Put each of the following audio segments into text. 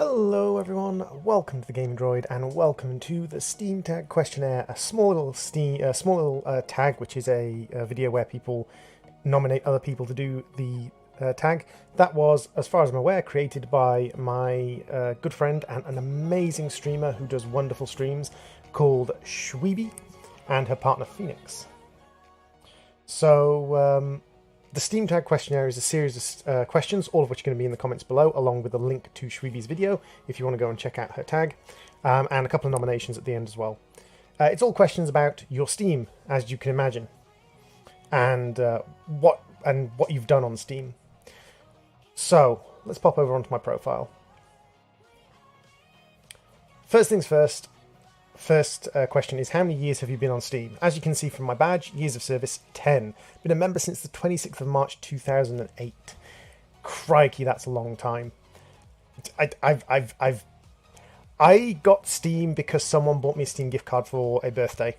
Hello everyone, welcome to the Gaming Droid and welcome to the Steam Tag questionnaire, a small little tag which is a video where people nominate other people to do the tag. That was, as far as I'm aware, created by my good friend and an amazing streamer who does wonderful streams called Shweebe and her partner Pheonix. So the Steam Tag questionnaire is a series of questions, all of which are going to be in the comments below, along with a link to Shweebe's video if you want to go and check out her tag, and a couple of nominations at the end as well. It's all questions about your Steam, as you can imagine, and what you've done on Steam. So let's pop over onto my profile. First things first. First question is, how many years have you been on Steam? As you can see from my badge, years of service, 10. Been a member since the 26th of March 2008. Crikey, that's a long time. I got Steam because someone bought me a Steam gift card for a birthday.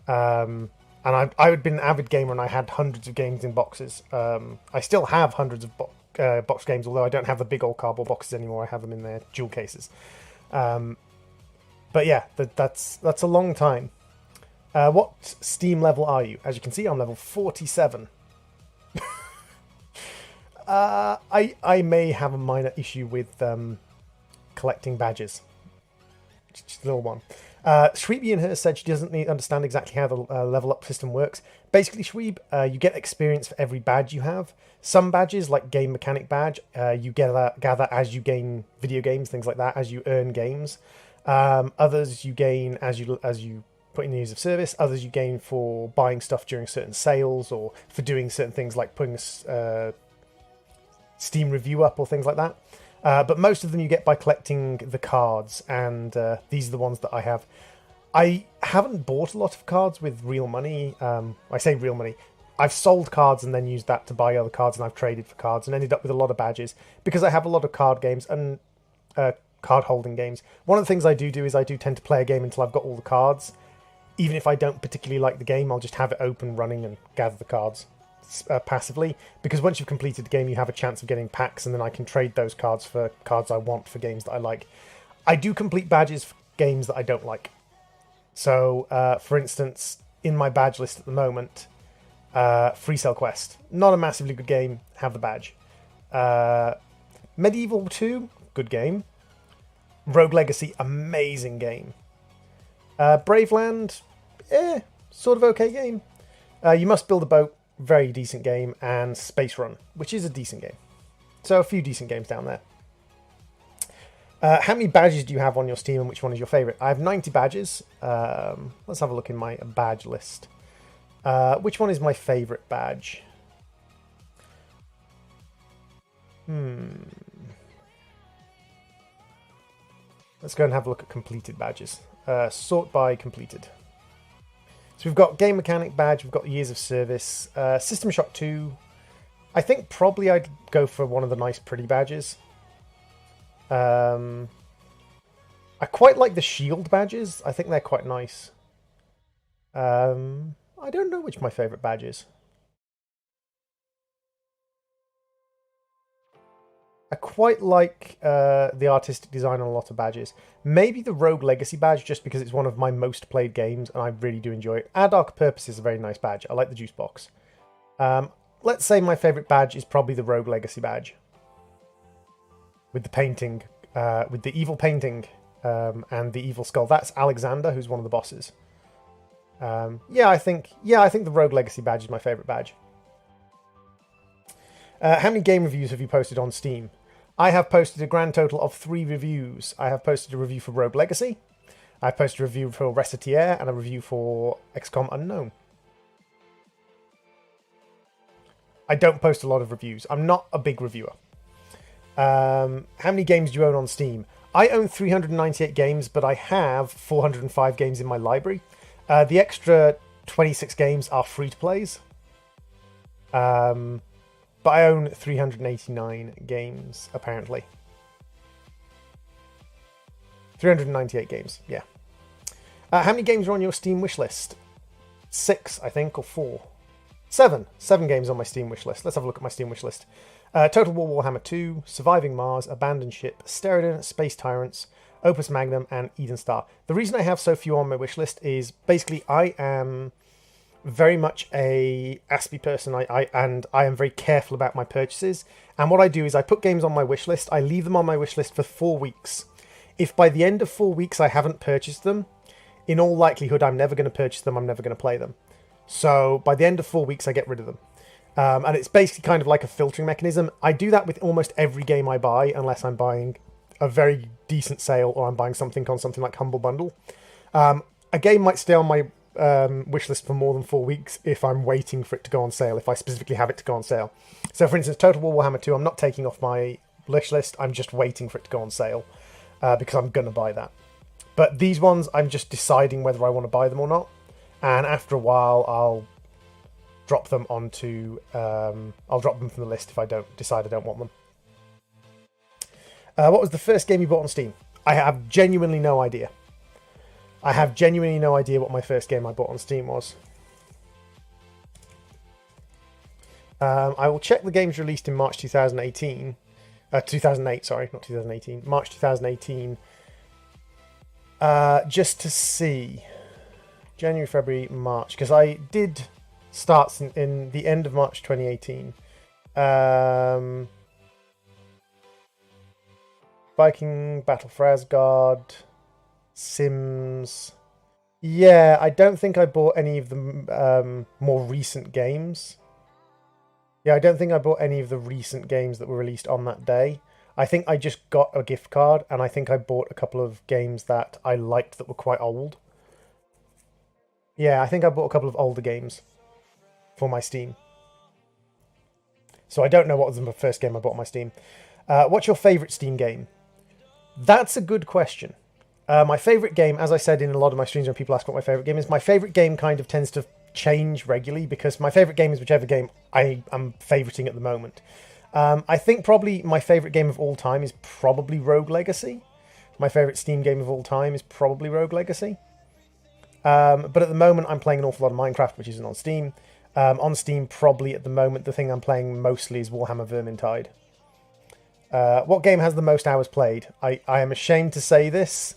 And I had been an avid gamer and I had hundreds of games in boxes. I still have hundreds of box games, although I don't have the big old cardboard boxes anymore. I have them in their jewel cases. But yeah, that's a long time. What Steam level are you? As you can see, I'm level 47. I may have a minor issue with collecting badges. Just a little one. Shweebe in her said she doesn't understand exactly how the level up system works. Basically, Shweebe, you get experience for every badge you have. Some badges, like Game Mechanic badge, you gather as you gain video games, things like that, as you earn games. Others you gain as you put in the years of service. Others you gain for buying stuff during certain sales or for doing certain things like putting a Steam review up or things like that. But most of them you get by collecting the cards, and these are the ones that I have. I haven't bought a lot of cards with real money. I say real money. I've sold cards and then used that to buy other cards, and I've traded for cards and ended up with a lot of badges because I have a lot of card games and card holding games. One of the things I do is I do tend to play a game until I've got all the cards. Even if I don't particularly like the game, I'll just have it open, running, and gather the cards passively, because once you've completed the game you have a chance of getting packs, and then I can trade those cards for cards I want for games that I like. I do complete badges for games that I don't like. So for instance, in my badge list at the moment, Free Cell Quest, not a massively good game, have the badge. Medieval 2, good game. Rogue Legacy, amazing game. Braveland, sort of okay game. You Must Build a Boat, very decent game. And Space Run, which is a decent game. So a few decent games down there. How many badges do you have on your Steam, and which one is your favourite? I have 90 badges. Let's have a look in my badge list. Which one is my favourite badge? Let's go and have a look at completed badges. Sort by completed. So we've got Game Mechanic badge, we've got Years of Service, System Shock 2. I think probably I'd go for one of the nice pretty badges. I quite like the Shield badges. I think they're quite nice. I don't know which my favourite badge is. I quite like the artistic design on a lot of badges. Maybe the Rogue Legacy badge, just because it's one of my most played games and I really do enjoy it. Our Dark Purpose is a very nice badge. I like the juice box. Let's say my favourite badge is probably the Rogue Legacy badge. With the painting, with the evil painting and the evil skull. That's Alexander, who's one of the bosses. Yeah, I think the Rogue Legacy badge is my favourite badge. How many game reviews have you posted on Steam? I have posted a grand total of 3 reviews. I have posted a review for Rogue Legacy, I've posted a review for Recetier, and a review for XCOM Unknown. I don't post a lot of reviews. I'm not a big reviewer. How many games do you own on Steam? I own 398 games, but I have 405 games in my library. The extra 26 games are free-to-plays. But I own 389 games, apparently. 398 games, yeah. How many games are on your Steam wishlist? 6, I think, or 4. 7 games on my Steam wishlist. Let's have a look at my Steam wishlist. Total War Warhammer 2, Surviving Mars, Abandoned Ship, Steriden, Space Tyrants, Opus Magnum, and Eden Star. The reason I have so few on my wish list is basically I am very much a Aspie person, and I am very careful about my purchases. And what I do is I put games on my wish list, I leave them on my wish list for 4 weeks. If by the end of 4 weeks I haven't purchased them, in all likelihood I'm never going to purchase them, I'm never going to play them. So by the end of 4 weeks I get rid of them. And it's basically kind of like a filtering mechanism. I do that with almost every game I buy, unless I'm buying a very decent sale or I'm buying something on something like Humble Bundle. A game might stay on my wish list for more than 4 weeks if I'm waiting for it to go on sale, if I specifically have it to go on sale. So for instance, Total War Warhammer 2, I'm not taking off my wish list, I'm just waiting for it to go on sale, because I'm going to buy that. But these ones, I'm just deciding whether I want to buy them or not. And after a while, I'll drop them onto... I'll drop them from the list if I decide I don't want them. What was the first game you bought on Steam? I have genuinely no idea. I have genuinely no idea what my first game I bought on Steam was. I will check the games released in March 2018. 2008, sorry, not 2018. March 2018. Just to see. January, February, March. Because I did start in the end of March 2018. Viking, Battle for Asgard, Sims. Yeah, I don't think I bought any of the more recent games. Yeah, I don't think I bought any of the recent games that were released on that day. I think I just got a gift card, and I think I bought a couple of games that I liked that were quite old. Yeah, I think I bought a couple of older games for my Steam. So I don't know what was the first game I bought on my Steam. What's your favourite Steam game? That's a good question. My favourite game, as I said in a lot of my streams when people ask what my favourite game is, my favourite game kind of tends to change regularly because my favourite game is whichever game I am favouriting at the moment. I think probably my favourite game of all time is probably Rogue Legacy. My favourite Steam game of all time is probably Rogue Legacy. But at the moment I'm playing an awful lot of Minecraft, which isn't on Steam. On Steam, probably at the moment, the thing I'm playing mostly is Warhammer Vermintide. What game has the most hours played? I am ashamed to say this,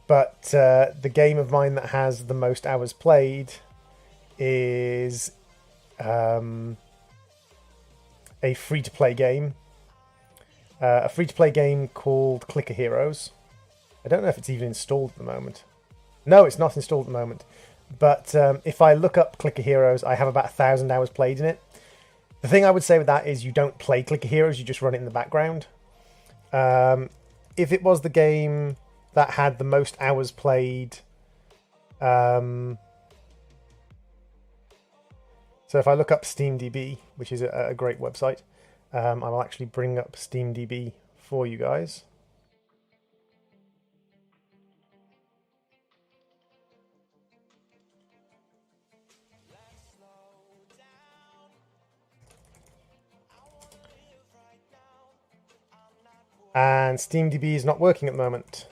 but the game of mine that has the most hours played is a free-to-play game. A free-to-play game called Clicker Heroes. I don't know if it's even installed at the moment. No, it's not installed at the moment. But if I look up Clicker Heroes, I have about 1,000 hours played in it. The thing I would say with that is you don't play Clicker Heroes, you just run it in the background. If it was the game that had the most hours played... so if I look up SteamDB, which is a great website, I will actually bring up SteamDB for you guys. And SteamDB is not working at the moment.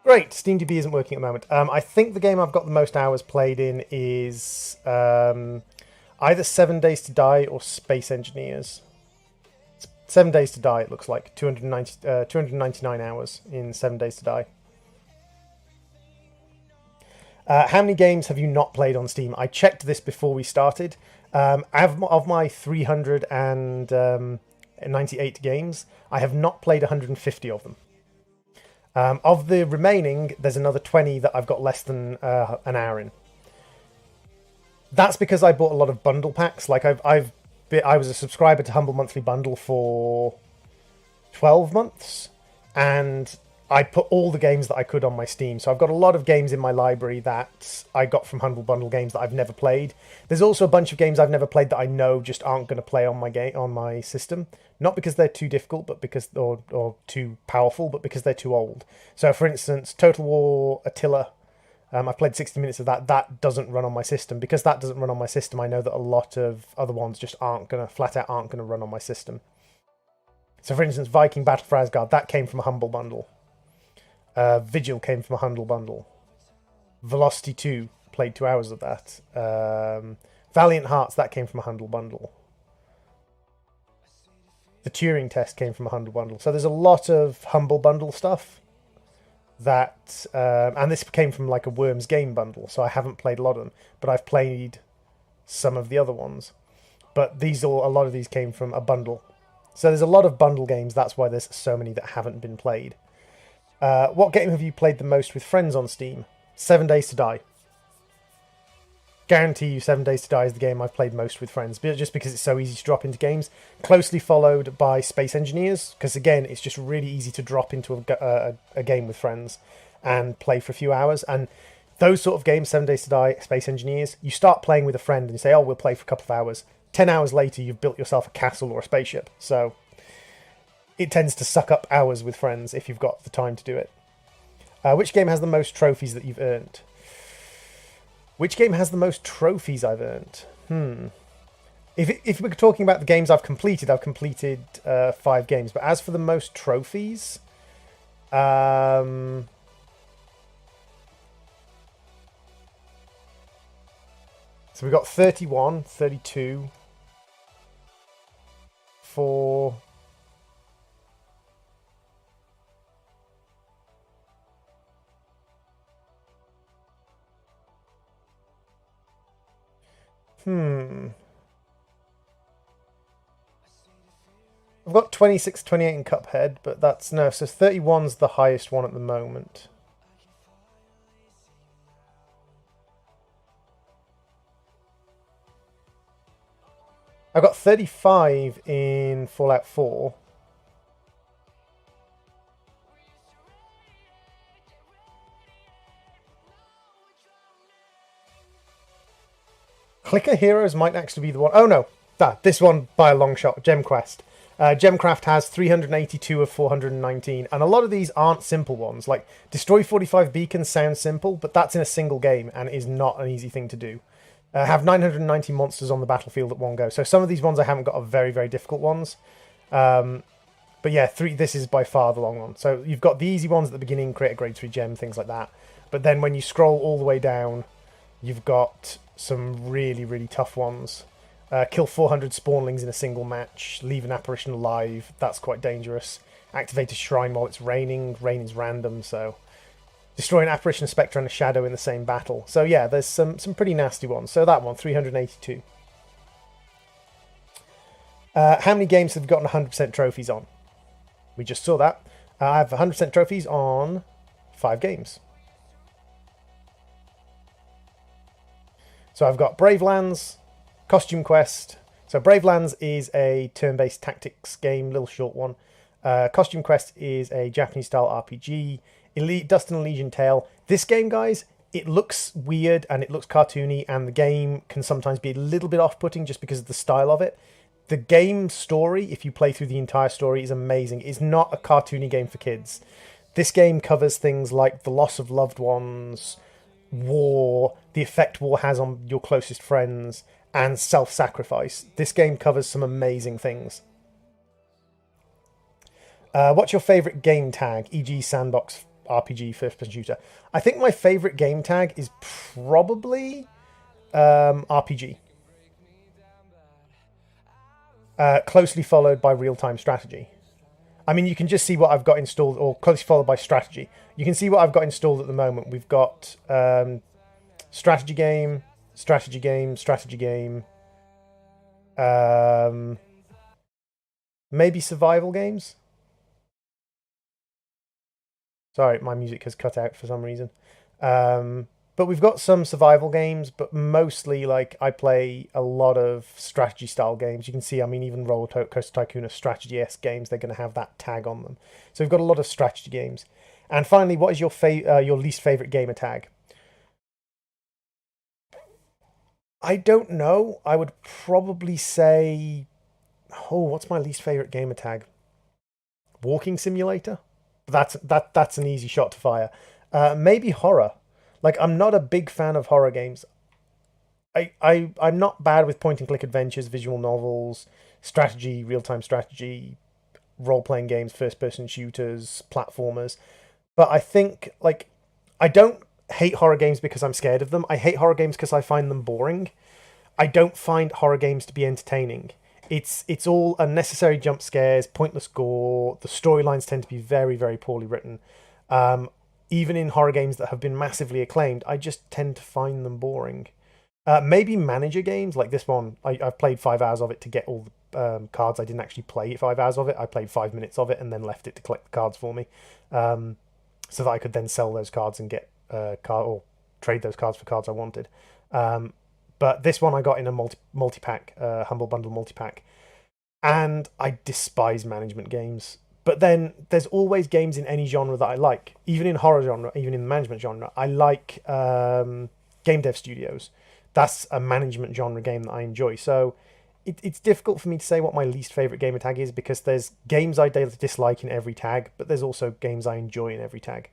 Great, SteamDB isn't working at the moment. I think the game I've got the most hours played in is either 7 Days to Die or Space Engineers. 7 Days to Die, it looks like. 299 hours in 7 Days to Die. How many games have you not played on Steam? I checked this before we started. Of my 398 games, I have not played 150 of them. Of the remaining, there's another 20 that I've got less than an hour in. That's because I bought a lot of bundle packs. Like I was a subscriber to Humble Monthly Bundle for 12 months, and I put all the games that I could on my Steam. So I've got a lot of games in my library that I got from Humble Bundle games that I've never played. There's also a bunch of games I've never played that I know just aren't going to play on my system. Not because they're too difficult, but because or too powerful, but because they're too old. So for instance, Total War Attila, I've played 60 minutes of that. That doesn't run on my system. Because that doesn't run on my system, I know that a lot of other ones just flat out aren't going to run on my system. So for instance, Viking Battle for Asgard, that came from a Humble Bundle. Vigil came from a Humble Bundle. Velocity 2, played 2 hours of that. Valiant Hearts, that came from a Humble Bundle. The Turing Test came from a Humble Bundle. So there's a lot of Humble Bundle stuff that, and this came from like a Worms game bundle. So I haven't played a lot of them, but I've played some of the other ones. But a lot of these came from a bundle. So there's a lot of bundle games. That's why there's so many that haven't been played. What game have you played the most with friends on Steam? 7 Days to Die. Guarantee you 7 Days to Die is the game I've played most with friends, just because it's so easy to drop into games. Closely followed by Space Engineers, because again, it's just really easy to drop into a game with friends and play for a few hours. And those sort of games, 7 Days to Die, Space Engineers, you start playing with a friend and you say, oh, we'll play for a couple of hours. 10 hours later, you've built yourself a castle or a spaceship. So it tends to suck up hours with friends if you've got the time to do it. Which game has the most trophies that you've earned? Which game has the most trophies I've earned? If we're talking about the games I've completed 5 games. But as for the most trophies, so we've got 31, 32, 4. I've got 26, 28 in Cuphead, but that's no. So 31's the highest one at the moment. I've got 35 in Fallout 4. Clicker Heroes might actually be the one. Oh no, this one by a long shot. GemQuest. GemCraft has 382 of 419, and a lot of these aren't simple ones. Like Destroy 45 Beacons sounds simple, but that's in a single game and is not an easy thing to do. Have 990 monsters on the battlefield at one go. So some of these ones I haven't got are very, very difficult ones. But yeah, this is by far the long one. So you've got the easy ones at the beginning, create a grade 3 gem, things like that. But then when you scroll all the way down, you've got some really, really tough ones. Kill 400 spawnlings in a single match. Leave an apparition alive. That's quite dangerous. Activate a shrine while it's raining. Rain is random, so... Destroy an apparition, a spectre, and a shadow in the same battle. So yeah, there's some pretty nasty ones. So that one, 382. How many games have you gotten 100% trophies on? We just saw that. I have 100% trophies on 5 games. So I've got Bravelands, Costume Quest. So Bravelands is a turn-based tactics game, little short one. Costume Quest is a Japanese-style RPG. Dust and Elysian Tale. This game, guys, it looks weird and it looks cartoony, and the game can sometimes be a little bit off-putting just because of the style of it. The game story, if you play through the entire story, is amazing. It's not a cartoony game for kids. This game covers things like the loss of loved ones, war, the effect war has on your closest friends, and self-sacrifice. This game covers some amazing things. What's your favourite game tag, e.g. sandbox, RPG, first-person shooter? I think my favourite game tag is probably RPG. Closely followed by real-time strategy. I mean, you can just see what I've got installed, or closely followed by strategy. You can see what I've got installed at the moment. We've got strategy game, strategy game, strategy game. Maybe survival games. Sorry, my music has cut out for some reason. But we've got some survival games, but mostly, like, I play a lot of strategy style games. You can see, I mean, even Roller Coaster Tycoon are strategy-esque games. They're going to have that tag on them. So we've got a lot of strategy games. And finally, what is your least favorite gamer tag? I don't know. I would probably say... Oh, what's my least favorite gamer tag? Walking Simulator? That's an easy shot to fire. Maybe horror. Like, I'm not a big fan of horror games. I'm not bad with point-and-click adventures, visual novels, strategy, real-time strategy, role-playing games, first-person shooters, platformers. But I think, like, I don't hate horror games because I'm scared of them. I hate horror games because I find them boring. I don't find horror games to be entertaining. It's all unnecessary jump scares, pointless gore. The storylines tend to be very, very poorly written. Even in horror games that have been massively acclaimed, I just tend to find them boring. Maybe manager games like this one. I've played 5 hours of it to get all the cards. I didn't actually play 5 hours of it. I played 5 minutes of it and then left it to collect the cards for me, so that I could then sell those cards and get or trade those cards for cards I wanted. But this one I got in a multi-pack, Humble Bundle multi-pack. And I despise management games. But then there's always games in any genre that I like. Even in horror genre, even in the management genre. I like game dev studios. That's a management genre game that I enjoy. So it's difficult for me to say what my least favourite gamer tag is, because there's games I dislike in every tag, but there's also games I enjoy in every tag.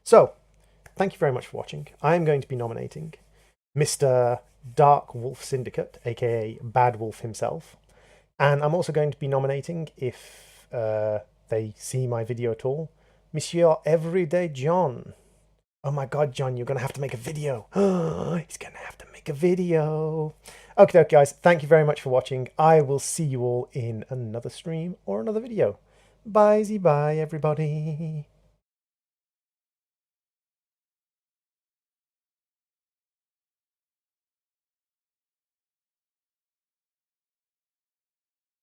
So, thank you very much for watching. I am going to be nominating Mr. Dark Wolf Syndicate, aka Badwolf himself. And I'm also going to be nominating, if they see my video at all, Monsieur Everyday John. Oh my god, John, you're going to have to make a video. He's going to have to make a video. Okay, guys, thank you very much for watching. I will see you all in another stream or another video. Bye, everybody.